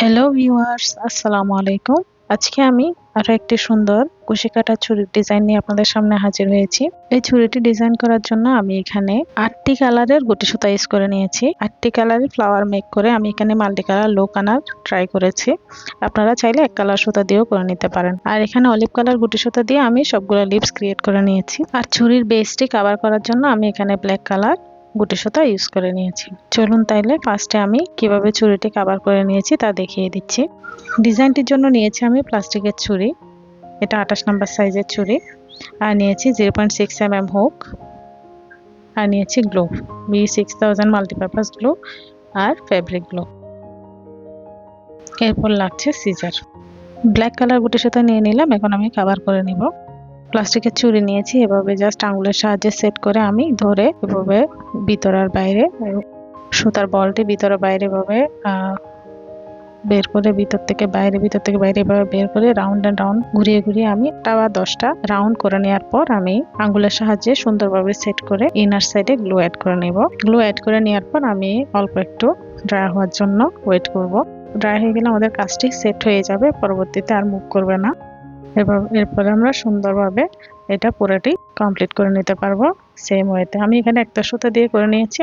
Hello viewers, আসসালামু আলাইকুম। আজকে আমি আরো একটি সুন্দর কুশি কাটা ছুরির ডিজাইন নিয়ে আপনাদের সামনে হাজির হয়েছি। এই ছুরিটি ডিজাইন করার জন্য আমি এখানে 8টি কালারের গুটি সুতা ইউজ করে নিয়েছি। 8টি কালারের ফ্লাওয়ার মেক করে আমি এখানে মাল্টি কালার লোক আনার ট্রাই করেছি। আপনারা চাইলে এক কালার সুতা দিয়েও করে নিতে পারেন। আর এখানে অলিভ কালার গুটি সুতা দিয়ে আমি সবগুলো লিপস ক্রিয়েট করে নিয়েছি। আর ছুরির বেসটি কভার করার জন্য আমি এখানে ব্ল্যাক কালার গুটি সুতা ইউজ করে নিয়েছি। চলুন তাইলে ফার্স্টে আমি কিভাবে ছুরিটি কভার করে নিয়েছি তা দেখিয়ে দিচ্ছি। ডিজাইনটির জন্য নিয়েছি আমি প্লাস্টিকের ছুরি, এটা 28 নম্বর সাইজের ছুরি, আর নিয়েছি 0.6 mm হুক, আর নিয়েছি গ্লু B6000 মাল্টিপারপাস গ্লু আর ফেব্রিক গ্লু। এরপর লাগছে সিজার। ব্ল্যাক কালার গুটি সুতা নিয়ে নিলাম। এখন আমি কভার করে নিব। প্লাস্টিকের ছুরি নিয়েছি, এভাবে জাস্ট আঙুলের সাহায্যে সেট করে আমি ধরে এভাবে ভিতর আর বাইরে সুতার বলটি ভিতর বাইরে ভাবে বের করে ভিতর থেকে বাইরে এভাবে বের করে রাউন্ড এন্ড রাউন্ড ঘুরিয়ে ঘুরিয়ে আমি 8টা বা 10টা রাউন্ড করে নেওয়ার পর আমি আঙ্গুলের সাহায্যে সুন্দরভাবে সেট করে ইনার সাইডে গ্লু অ্যাড করে নেব। গ্লু অ্যাড করে নেওয়ার পর আমি অল্প একটু ড্রাই হওয়ার জন্য ওয়েট করব। ড্রাই হয়ে গেলে আমাদের কাজটি সেট হয়ে যাবে, পরবর্তীতে আর মুভ করবে না। এরপরে আমরা সুন্দরভাবে এটা পুরোটি কমপ্লিট করে নিতে পারবো সেম ওয়েতে। আমি এখানে একটা সুতা দিয়ে করে নিয়েছি।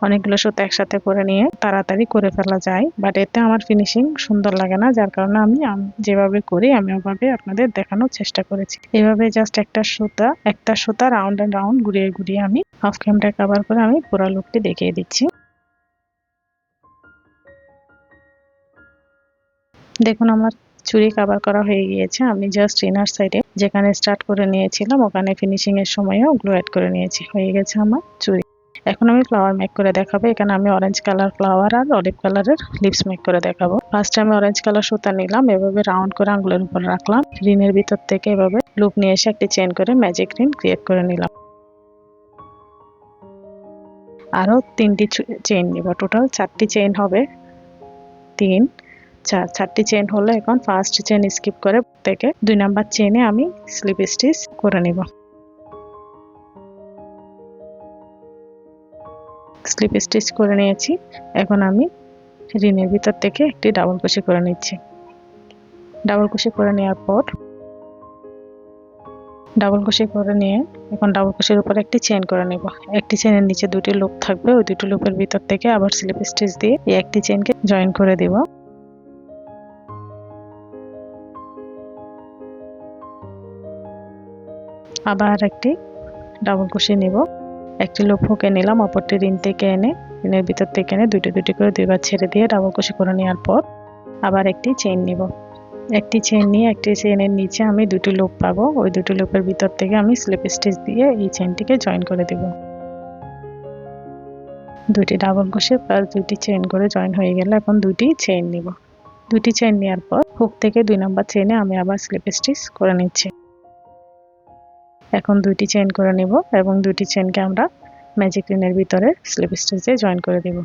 অনেকগুলো সুতা একসাথে করে নিয়ে তাড়াতাড়ি করে ফেলা যায়, বাট এতে আমার ফিনিশিং সুন্দর লাগে না, যার কারণে আমি যেভাবে করি আমি ওভাবে আপনাদের দেখানোর চেষ্টা করেছি। এভাবে জাস্ট একটা সুতা রাউন্ড এন্ড রাউন্ড ঘুরিয়ে ঘুরিয়ে আমি হাফ ক্যামেরা কভার করে আমি পুরো লুকটি দেখিয়ে দিচ্ছি। দেখুন আমার চুড়ি কভার করা হয়ে গিয়েছে। আমি জাস্ট ইনার সাইডে যেখানে স্টার্ট করে নিয়েছিলাম ওখানে ফিনিশিং এর সময়ও গ্লু অ্যাড করে নিয়েছি। হয়ে গেছে আমার চুড়ি। এখন আমি ফ্লাওয়ার মেক করে দেখাবো। এখানে আমি অরেঞ্জ কালার ফ্লাওয়ার আর অলিভ কালারের লিপস মেক করে দেখাবো। ফার্স্ট আমি অরেঞ্জ কালার সুতা নিলাম, এভাবে রাউন্ড করে আঙ্গুলের উপর রাখলাম। রিনের ভিতর থেকে এভাবে লুপ নিয়ে এসে একটি চেইন করে ম্যাজিক রিন ক্রিয়েট করে নিলাম। আরো 3টি চেইন নিব, টোটাল 4টি চেইন হবে। 3 4টি চেইন হলো। এখন ফার্স্ট চেইন স্কিপ করে থেকে 2 নাম্বার চেইনে আমি স্লিপ স্টিচ করে নিব। স্লিপ স্টিচ করে নিয়েছি। এখন আমি রিনের ভিতর থেকে একটি ডাবল কুশি করে নিচ্ছি। ডাবল কুশি করে নেওয়ার পর ডাবল কুশি করে নিয়ে এখন ডাবল কুশির উপর একটি চেইন করে নেব। একটি চেইনের নিচে 2টি লুপ থাকবে, ওই 2টি লুপের ভিতর থেকে আবার স্লিপ স্টিচ দিয়ে এই একটি চেইনকে জয়েন করে দেব। আবার একটি ডাবল কুশি নিব, একটি লুপ হুকে নিলাম, অপরটি রিন থেকে এনে রিনের ভিতর থেকে এনে দুটি করে দুইবার ছেড়ে দিয়ে ডাবল কুশি করে নেওয়ার পর আবার একটি চেইন নিব। একটি চেইন নিয়ে একটি চেইনের নিচে আমি 2টি লুপ পাবো, ওই 2টি লুপের ভিতর থেকে আমি স্লিপ স্টিচ দিয়ে এই চেইনটিকে জয়েন করে দেব। 2টি ডাবল কুশি প্লাস 2টি চেইন করে জয়েন হয়ে গেলে এখন 2টি চেইন নিব। 2টি চেইন নেওয়ার পর হুক থেকে 2 নাম্বার চেইনে আমি আবার স্লিপ স্টিচ করে নিচ্ছি। এখন 2টি চেইন করে নিব এবং 2টি চেইনকে আমরা ম্যাজিক রিনের ভিতরে স্লিপ স্টিচ দিয়ে জয়েন করে দেব।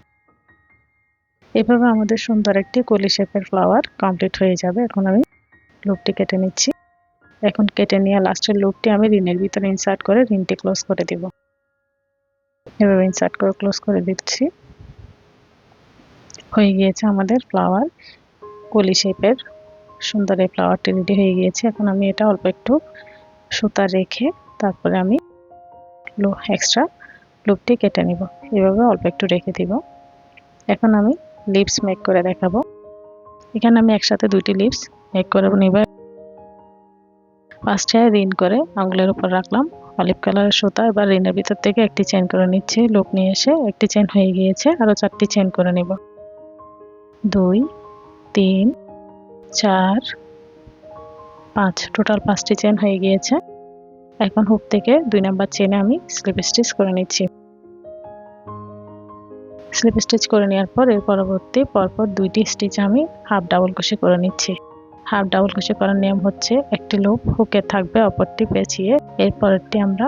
এভাবে আমাদের সুন্দর একটি কলি শেপের ফ্লাওয়ার কমপ্লিট হয়ে যাবে। এখন আমি লুপটি কেটে নিচ্ছি। এখন কেটে নিয়ে লাস্টের লুপটি আমি রিনের ভিতরে ইনসার্ট করে রিনটি ক্লোজ করে দিব। এভাবে ইনসার্ট করে ক্লোজ করে দিচ্ছি। হয়ে গিয়েছে আমাদের ফ্লাওয়ার কলি শেপের সুন্দর এই ফ্লাওয়ারটি রেডি হয়ে গিয়েছে। এখন আমি এটা অল্প একটু সুতা রেখে তারপরে আমি এক্সট্রা লুপটি কেটে নিব। এভাবে অল্প একটু রেখে দিব। এখন আমি লিপস মেক করে দেখাবো। এখানে আমি একসাথে 2টি লিপস মেক করে নিব। ফার্স্টে রিন করে আঙুলের উপর রাখলাম অলিভ কালারের সুতা, এবার রিনের ভিতর থেকে একটি চেইন করে নিচ্ছি। লুপ নিয়ে এসে একটি চেইন হয়ে গিয়েছে, আরো 4টি চেইন করে নিব। 2 3 4 5, টোটাল 5টি চেইন হয়ে গিয়েছে। এখন হুক থেকে 2 নাম্বার চেইনে আমি স্লিপ স্টিচ করে নিচ্ছি। স্লিপ স্টিচ করে নেওয়ার পর এর পরপর 2টি স্টিচ আমি হাফ ডাবল কুশি করে নিচ্ছি। হাফ ডাবল কুশি করার নিয়ম হচ্ছে একটি লুপ হুকে থাকবে, অপরটি পেঁচিয়ে এরপরটি আমরা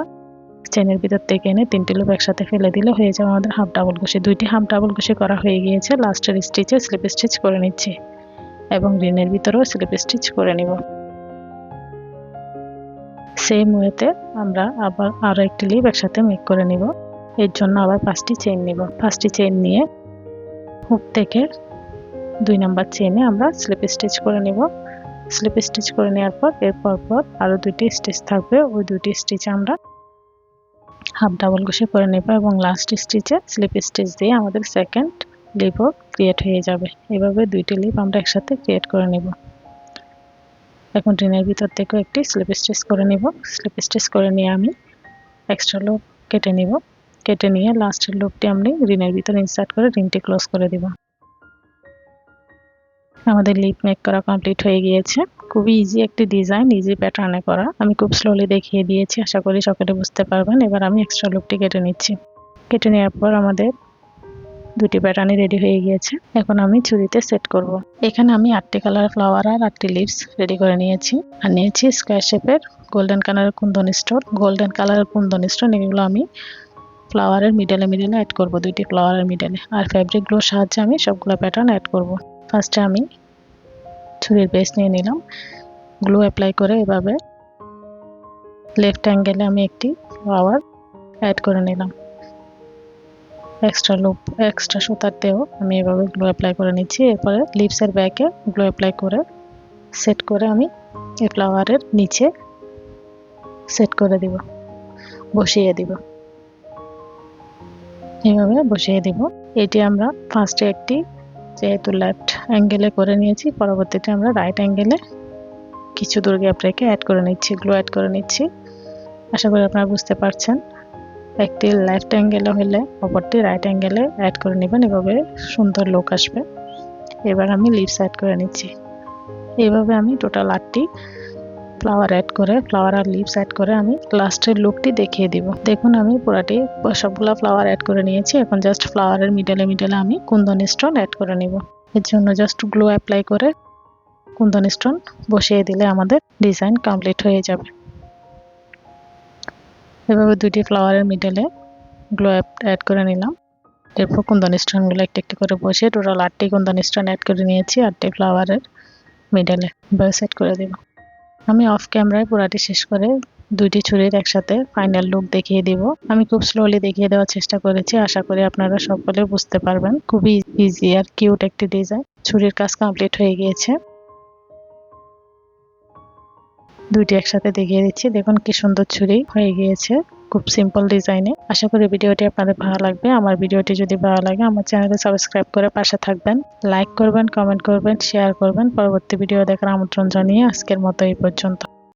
চেনের ভিতর থেকে এনে 3টি লুপ একসাথে ফেলে দিলে হয়ে যাবে আমাদের হাফ ডাবল কুশি। 2টি হাফ ডাবল কুশি করা হয়ে গিয়েছে। লাস্টের স্টিচে স্লিপ স্টিচ করে নিচ্ছি এবং রিনের ভিতরেও স্লিপ স্টিচ করে নিব। সেম ওয়েতে আমরা আবার আরো একটি লিপ একসাথে মেক করে নিব। এর জন্য আবার 5টি চেইন নিব। 5টি চেইন নিয়ে হুক থেকে 2 নাম্বার চেইনে আমরা স্লিপ স্টিচ করে নিব। স্লিপ স্টিচ করে নেওয়ার পর এরপর আরো দুটি স্টিচ থাকবে, ওই দুটি স্টিচে আমরা হাফ ডাবল ক্রোশে করে নেব এবং লাস্ট স্টিচে স্লিপ স্টিচ দিয়ে আমাদের সেকেন্ড লিপও ক্রিয়েট হয়ে যাবে। এভাবে দুইটি লিপ আমরা একসাথে ক্রিয়েট করে নেব। এখন রিনের ভিতর থেকেও একটি স্লিপ স্টিচ করে নিব। স্লিপ স্টিচ করে নিয়ে আমি এক্সট্রা লুপ কেটে নিব। কেটে নিয়ে লাস্টের লুপটি আমি রিনের ভিতর ইনসার্ট করে রিনটি ক্লোজ করে দিব। আমাদের লিপ মেক করা কমপ্লিট হয়ে গিয়েছে। খুবই ইজি একটি ডিজাইন, ইজি প্যাটার্নে করা। আমি খুব স্লোলি দেখিয়ে দিয়েছি, আশা করি সকলে বুঝতে পারবেন। এবার আমি এক্সট্রা লুপটি কেটে নিচ্ছি। কেটে নেওয়ার পর আমাদের দুটি প্যাটার্নই রেডি হয়ে গিয়েছে। এখন আমি চুড়িতে সেট করব। এখানে আমি 8টি কালার ফ্লাওয়ার আর 8টি লিভস রেডি করে নিয়েছি। আর নিয়েছি স্কোয়ার শেপের গোল্ডেন কালারের কুন্দন স্টোন। গোল্ডেন কালারের কুন্দন স্টোন এগুলো আমি ফ্লাওয়ারের মিডলে অ্যাড করব, দুইটি ফ্লাওয়ারের মিডলে। আর ফ্যাব্রিক গ্লোর সাহায্যে আমি সবগুলো প্যাটার্ন অ্যাড করব। ফার্স্টে আমি ছুরির বেস নিয়ে নিলাম, গ্লু অ্যাপ্লাই করে এভাবে লেফট অ্যাঙ্গেলে আমি একটি ফ্লাওয়ার অ্যাড করে নিলাম। এক্সট্রা সুতাতেও আমি এভাবে গ্লু অ্যাপ্লাই করে নিচ্ছি। এরপরে লিভসের ব্যাকে গ্লু অ্যাপ্লাই করে সেট করে আমি এই ফ্লাওয়ারের নিচে সেট করে দিব, বসিয়ে দিব। এইভাবে বসিয়ে দিব। এটি আমরা ফার্স্টে একটি যেহেতু লেফট অ্যাঙ্গেলে করে নিয়েছি, পরবর্তীতে আমরা রাইট অ্যাঙ্গেলে কিছু দূর গ্যাপ রেখে অ্যাড করে নিচ্ছি, গ্লু অ্যাড করে নিচ্ছি। আশা করি আপনারা বুঝতে পারছেন। একটি লেফট অ্যাঙ্গেলে হলে অপরটি রাইট অ্যাঙ্গেলে অ্যাড করে নেবেন, এভাবে সুন্দর লুক আসবে। এবার আমি লিভস অ্যাড করে নিচ্ছি। এইভাবে আমি টোটাল 8টি ফ্লাওয়ার আর লিভস অ্যাড করে আমি লাস্টের লুকটি দেখিয়ে দিব। দেখুন আমি পুরাটি সবগুলা ফ্লাওয়ার অ্যাড করে নিয়েছি। এখন জাস্ট ফ্লাওয়ারের মিডলে আমি কুন্দন স্টোন অ্যাড করে নিব। এর জন্য জাস্ট গ্লু অ্যাপ্লাই করে কুন্দন স্টোন বসিয়ে দিলে আমাদের ডিজাইন কমপ্লিট হয়ে যাবে। এভাবে দুইটি ফ্লাওয়ারের মিডলে গ্লু অ্যাড করে নিলাম। এরপর কুন্দন স্টোনগুলো একটি করে বসিয়ে টোটাল 8টি কুন্দন স্টোন অ্যাড করে নিয়েছি। 8টি ফ্লাওয়ারের মিডলে সেট করে দেব। আমি অফ ক্যামেরায় পুরাটি শেষ করে দুইটি ছুরির একসাথে ফাইনাল লুক দেখিয়ে দিব। আমি খুব স্লোলি দেখিয়ে দেওয়ার চেষ্টা করেছি, আশা করি আপনারা সকলে বুঝতে পারবেন। খুবই ইজি আর কিউট একটি ডিজাইন। ছুরির কাজ কমপ্লিট হয়ে গিয়েছে। দুইটি একসাথে দেখিয়ে দিচ্ছি। দেখুন কি সুন্দর ছুরি হয়ে গিয়েছে, খুব সিম্পল ডিজাইনে। আশা করি ভিডিওটি আপনাদের ভালো লাগবে। আমার ভিডিওটি যদি ভালো লাগে আমার চ্যানেলে সাবস্ক্রাইব করে পাশে থাকবেন, লাইক করবেন, কমেন্ট করবেন, শেয়ার করবেন। পরবর্তী ভিডিও দেখার আমন্ত্রণ জানিয়ে আজকের মতো এই পর্যন্ত।